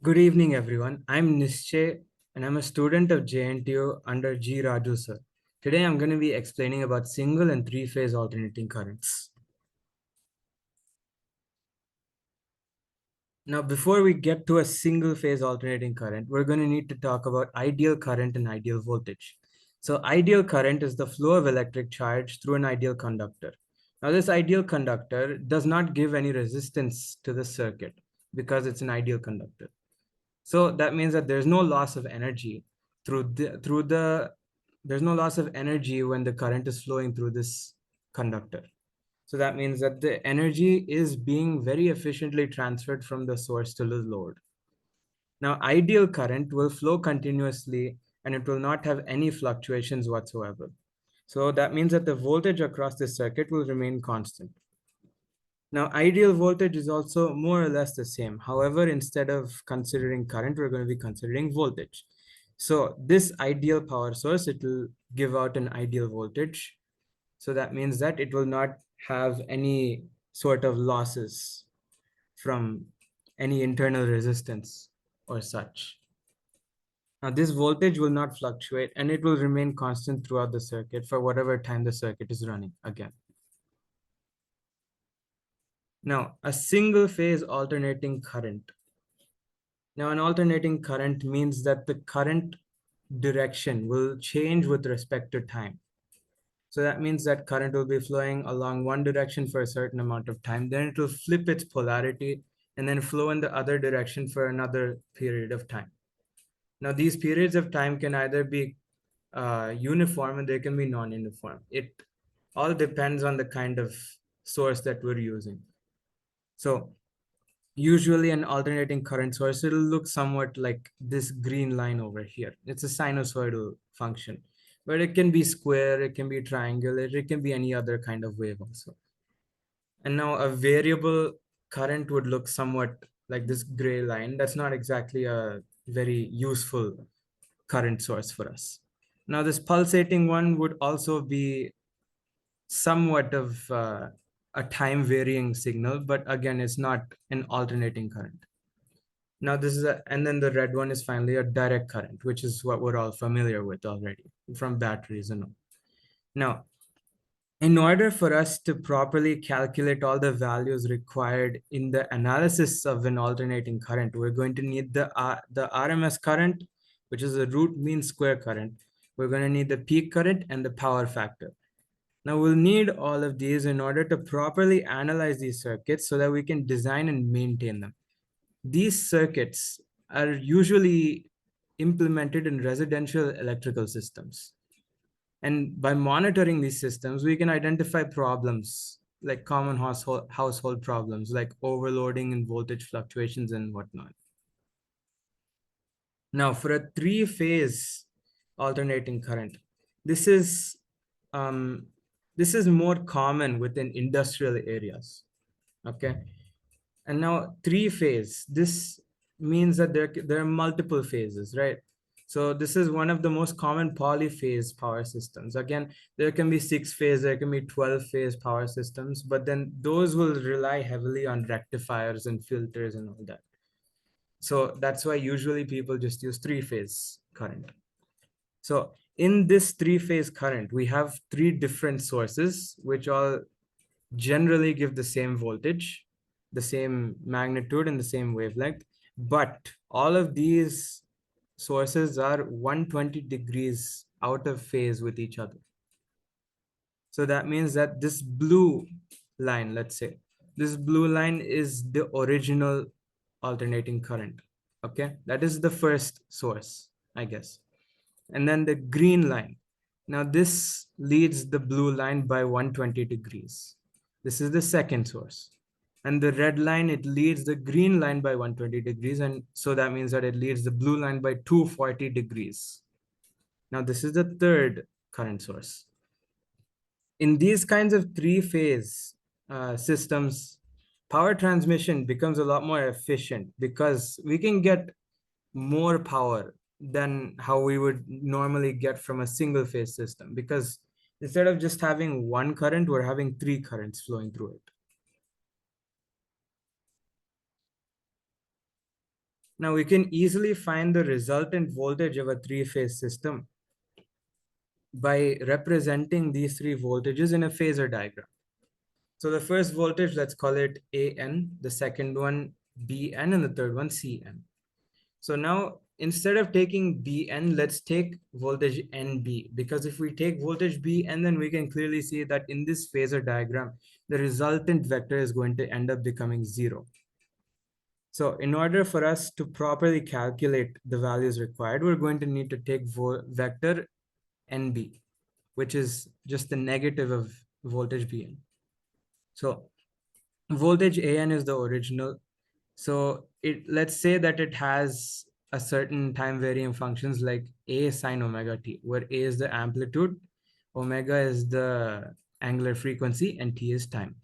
Good evening, everyone. I'm Nischay, and I'm a student of JNTU under G. Raju sir. Today, I'm going to be explaining about single and three-phase alternating currents. Now, before we get to a single-phase alternating current, we're going to need to talk about ideal current and ideal voltage. So, ideal current is the flow of electric charge through an ideal conductor. Now, this ideal conductor does not give any resistance to the circuit because it's an ideal conductor. So that means that there's no loss of energy there's no loss of energy when the current is flowing through this conductor. So that means that the energy is being very efficiently transferred from the source to the load. Now, ideal current will flow continuously and it will not have any fluctuations whatsoever. So that means that the voltage across this circuit will remain constant. Now, ideal voltage is also more or less the same. However, instead of considering current, we're going to be considering voltage. So this ideal power source, it will give out an ideal voltage. So that means that it will not have any sort of losses from any internal resistance or such. Now, this voltage will not fluctuate and it will remain constant throughout the circuit for whatever time the circuit is running again. Now, a single phase alternating current. Now, an alternating current means that the current direction will change with respect to time. So that means that current will be flowing along one direction for a certain amount of time. Then it will flip its polarity and then flow in the other direction for another period of time. Now, these periods of time can either be uniform and they can be non-uniform. It all depends on the kind of source that we're using. So usually an alternating current source, it'll look somewhat like this green line over here. It's a sinusoidal function, but it can be square, it can be triangular, it can be any other kind of wave also. And now a variable current would look somewhat like this gray line. That's not exactly a very useful current source for us. Now this pulsating one would also be somewhat of a time varying signal, but again, it's not an alternating current. Now this is and then the red one is finally a direct current, which is what we're all familiar with already from batteries and all. Now, in order for us to properly calculate all the values required in the analysis of an alternating current, we're going to need the RMS current, which is the root mean square current. We're going to need the peak current and the power factor. Now we'll need all of these in order to properly analyze these circuits so that we can design and maintain them. These circuits are usually implemented in residential electrical systems. And by monitoring these systems, we can identify problems like common household problems like overloading and voltage fluctuations and whatnot. Now, for a three-phase alternating current, this is more common within industrial areas. Okay. And now three-phase, this means that there are multiple phases, right? So this is one of the most common polyphase power systems. Again, there can be 6-phase, there can be 12-phase power systems, but then those will rely heavily on rectifiers and filters and all that. So that's why usually people just use three-phase current. So in this three-phase current, we have three different sources, which all generally give the same voltage, the same magnitude, and the same wavelength. But all of these sources are 120 degrees out of phase with each other. So that means that this blue line, let's say, this blue line is the original alternating current. Okay, that is the first source, I guess. And then the green line. Now this leads the blue line by 120 degrees. This is the second source. And the red line, it leads the green line by 120 degrees. And so that means that it leads the blue line by 240 degrees. Now this is the third current source. In these kinds of three-phase systems, power transmission becomes a lot more efficient because we can get more power than how we would normally get from a single phase system, because instead of just having one current, we're having three currents flowing through it. Now we can easily find the resultant voltage of a three-phase system by representing these three voltages in a phasor diagram. So the first voltage, let's call it AN, the second one BN, and the third one CN. So now instead of taking BN, let's take voltage NB, because if we take voltage BN, then we can clearly see that in this phasor diagram, the resultant vector is going to end up becoming 0. So in order for us to properly calculate the values required, we're going to need to take vector NB, which is just the negative of voltage BN. So voltage AN is the original. So let's say that it has a certain time varying functions like A sine omega t, where A is the amplitude, omega is the angular frequency, and t is time.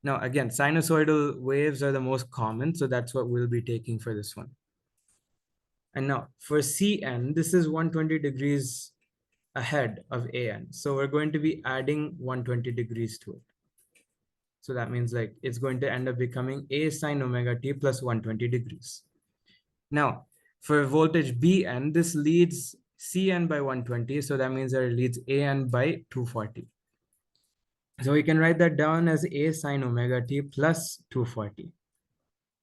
Now, again, sinusoidal waves are the most common, so that's what we'll be taking for this one. And now for Cn, this is 120 degrees ahead of An. So we're going to be adding 120 degrees to it. So that means like it's going to end up becoming A sine omega t plus 120 degrees. Now, for voltage Bn, this leads Cn by 120. So that means that it leads An by 240. So we can write that down as A sine omega t plus 240.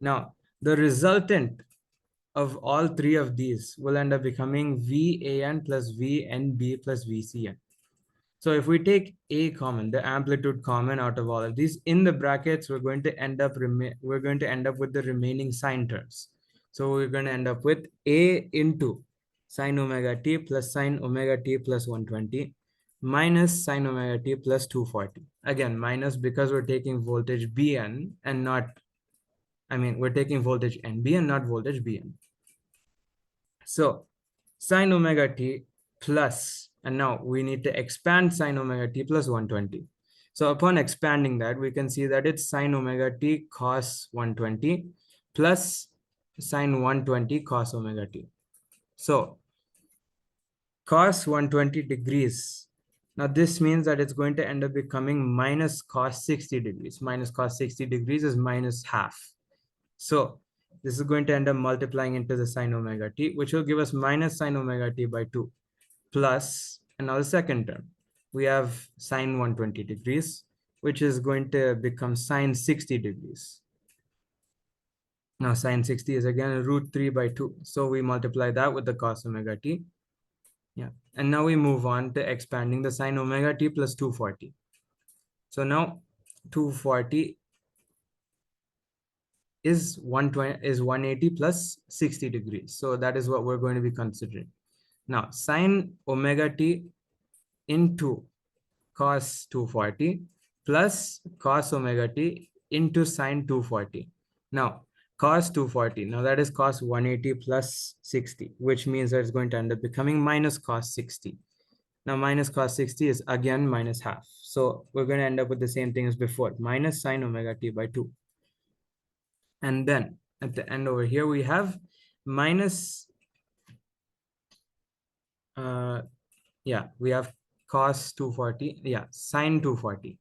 Now, the resultant of all three of these will end up becoming VAN plus VNB plus VCN. So if we take A common, the amplitude common out of all of these, in the brackets, we're going to end up with the remaining sine terms. So we're going to end up with A into sine omega t plus sine omega t plus 120 minus sine omega t plus 240. Again, minus because we're taking voltage Bn and not, we're taking voltage NB and not voltage Bn. So sine omega t plus, and now we need to expand sine omega t plus 120. So upon expanding that, we can see that it's sine omega t cos 120 plus sine 120 cos omega t. So cos 120 degrees. Now this means that it's going to end up becoming minus cos 60 degrees. Minus cos 60 degrees is minus half. So this is going to end up multiplying into the sine omega t, which will give us minus sine omega t by 2 plus another second term. We have sine 120 degrees, which is going to become sine 60 degrees. Now sine 60 is again root 3 by 2. So we multiply that with the cos omega t. Yeah. And now we move on to expanding the sine omega t plus 240. So now 240 is 180 plus 60 degrees. So that is what we're going to be considering. Now sine omega t into cos 240 plus cos omega t into sine 240. Now cos 240, now that is cos 180 plus 60, which means that it's going to end up becoming minus cos 60. Now minus cos 60 is again minus half. So we're going to end up with the same thing as before, minus sine omega t by 2. And then at the end over here, we have minus, we have cos 240, sine 240.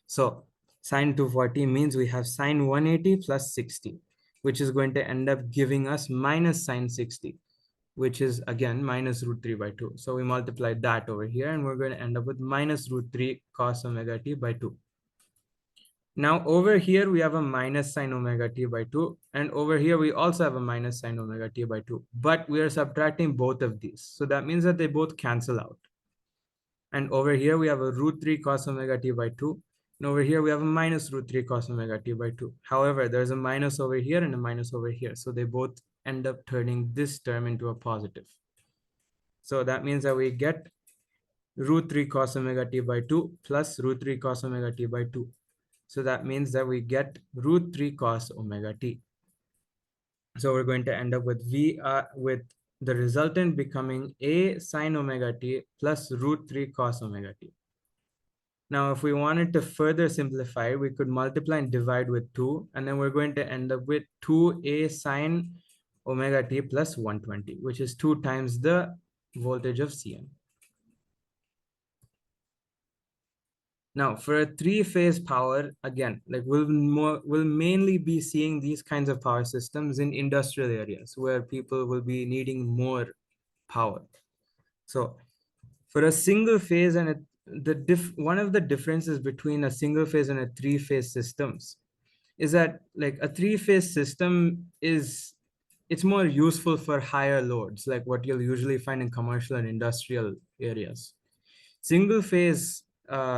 So sine 240 means we have sine 180 plus 60, which is going to end up giving us minus sine 60, which is again minus root 3 by 2. So we multiply that over here and we're going to end up with minus root 3 cos omega t by 2. Now over here, we have a minus sine omega t by 2. And over here, we also have a minus sine omega t by 2. But we are subtracting both of these. So that means that they both cancel out. And over here, we have a root 3 cos omega t by 2. And over here, we have a minus root 3 cos omega t by 2. However, there's a minus over here and a minus over here. So they both end up turning this term into a positive. So that means that we get root 3 cos omega t by 2 plus root 3 cos omega t by 2. So that means that we get root 3 cos omega t. So we're going to end up with with the resultant becoming A sine omega t plus root 3 cos omega t. Now, if we wanted to further simplify, we could multiply and divide with 2, and then we're going to end up with 2A sine omega t plus 120, which is 2 times the voltage of Cn. Now, for a three-phase power, again, like we'll mainly be seeing these kinds of power systems in industrial areas where people will be needing more power. So for a single phase and one of the differences between a single phase and a three-phase systems is that like a three-phase system it's more useful for higher loads, like what you'll usually find in commercial and industrial areas. Single phase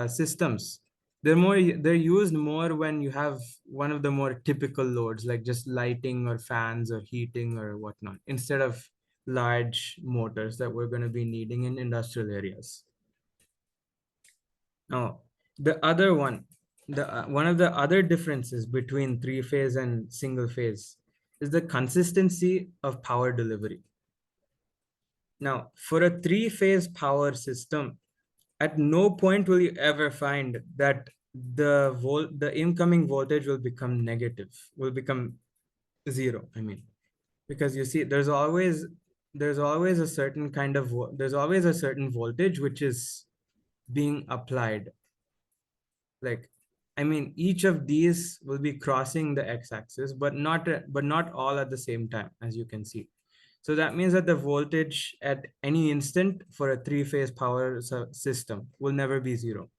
systems, they're used more when you have one of the more typical loads, like just lighting or fans or heating or whatnot, instead of large motors that we're going to be needing in industrial areas. Now, the other one, one of the other differences between three phase and single phase is the consistency of power delivery. Now, for a three-phase power system, at no point will you ever find that the incoming voltage will become negative, will become zero. I mean, because you see, there's always a certain kind of there's always a certain voltage which is being applied. Like, I mean, each of these will be crossing the x-axis, but not all at the same time, as you can see. So that means that the voltage at any instant for a three-phase power system will never be zero.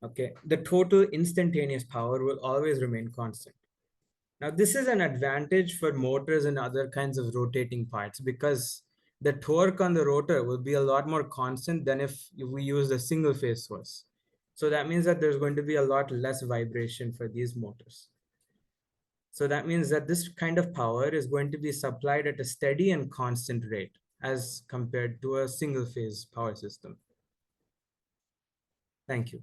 Okay, the total instantaneous power will always remain constant. Now, this is an advantage for motors and other kinds of rotating parts because the torque on the rotor will be a lot more constant than if we use a single phase source. So that means that there's going to be a lot less vibration for these motors. So that means that this kind of power is going to be supplied at a steady and constant rate as compared to a single phase power system. Thank you.